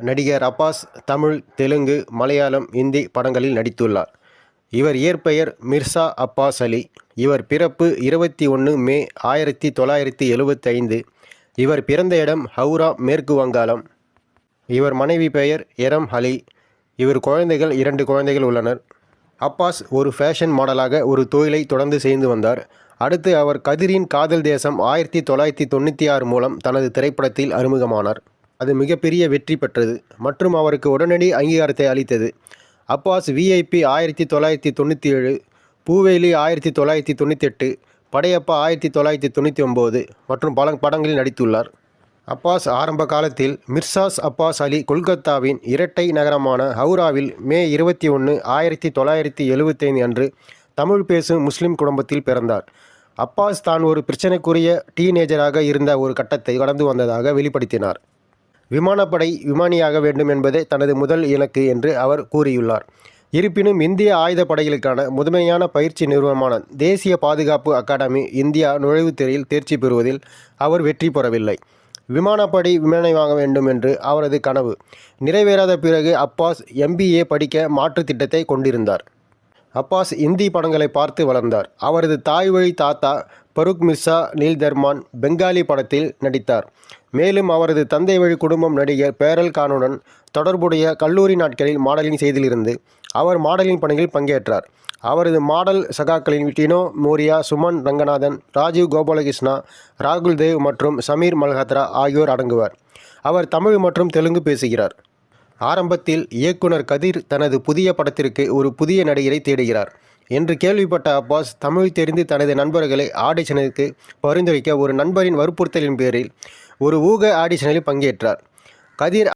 நடிகர் அப்பாஸ் தமிழ், தெலுங்கு, மலையாளம், இந்தி படங்களில் நடித்துள்ளார். இவர் இயற்பெயர் மிர்சா அப்பாஸ் அலி. இவர் பிறப்பு 21 மே 1975. இவர் பிறந்த இடம் ஹவுரா, மேற்கு வங்காளம். இவர் மனைவி பெயர் எரம் அலி. இவர் குழந்தைகள் 2 குழந்தைகள் உள்ளனர். அப்பாஸ் ஒரு ஃபேஷன் மாடலாக ஒரு தொழிலை தொடர்ந்து செய்து வந்தார். அடுத்து அவர் கதிரின் காதல் தேசம் 1996 மூலம் தனது திரைப்படத்தில் அறிமுகமானார். அது மிகப்பெரிய வெற்றி பெற்றது மற்றும் அவருக்கு உடனடி அங்கீகாரத்தை அளித்தது. அப்பாஸ் விஐபி 1997, பூவேலி 1998, படையப்பா 1999 மற்றும் பல படங்களில் நடித்துள்ளார். அப்பாஸ் ஆரம்ப காலத்தில் மிர்சாஸ் அப்பாஸ் அலி கொல்கத்தாவின் இரட்டை நகரமான ஹவுராவில் மே 21, 1975 அன்று தமிழ் பேசும் முஸ்லிம் குடும்பத்தில் பிறந்தார். அப்பாஸ் தான் ஒரு பிரச்சனைக்குரிய டீனேஜராக இருந்த ஒரு கட்டத்தை கடந்து வந்ததாக வெளிப்படுத்தினார். விமானப்படை விமானியாக வேண்டும் என்பதே தனது முதல் இலக்கு என்று அவர் கூறியுள்ளார். இருப்பினும் இந்திய ஆயுதப்படைகளுக்கான முதன்மையான பயிற்சி நிறுவனமான தேசிய பாதுகாப்பு அகாடமி இந்தியா நுழைவுத் தேர்வில் தேர்ச்சி பெறுவதில் அவர் வெற்றி பெறவில்லை. விமானப்படை விமானியாக வேண்டும் என்று அவரது கனவு நிறைவேறாத பிறகு அப்பாஸ் MBA படிக்க மாற்று திட்டத்தை கொண்டிருந்தார். அப்பாஸ் இந்தி படங்களை பார்த்து வளர்ந்தார். அவரது தாய்வழி தாத்தா பரூக் மிர்சா நீல்தர்மான் பெங்காலி படத்தில் நடித்தார். மேலும் அவரது தந்தை வழி குடும்பம் நடிகர் பேரல் கானுடன் தொடர்புடைய கல்லூரி நாட்களில் மாடலிங் செய்திலிருந்து அவர் மாடலிங் பணிகளில் பங்கேற்றார். அவரது மாடல் சகாக்களின் டினோ மோரியா, சுமன் ரங்கநாதன், ராஜீவ் கோபாலகிருஷ்ணா, ராகுல் தேவ் மற்றும் சமீர் மல்ஹத்ரா ஆகியோர் அடங்குவர். அவர் தமிழ் மற்றும் தெலுங்கு பேசுகிறார். ஆரம்பத்தில் இயக்குனர் கதிர் தனது புதிய படத்திற்கு ஒரு புதிய நடிகரை தேடுகிறார் என்று கேள்விப்பட்ட அப்பாஸ் தமிழ் தெரிந்து தனது நண்பர்களை ஆடிஷனுக்கு பரிந்துரைக்க ஒரு நண்பரின் வற்புறுத்தலின் பேரில் ஒரு ஊக ஆடிஷனில் பங்கேற்றார். கதிர்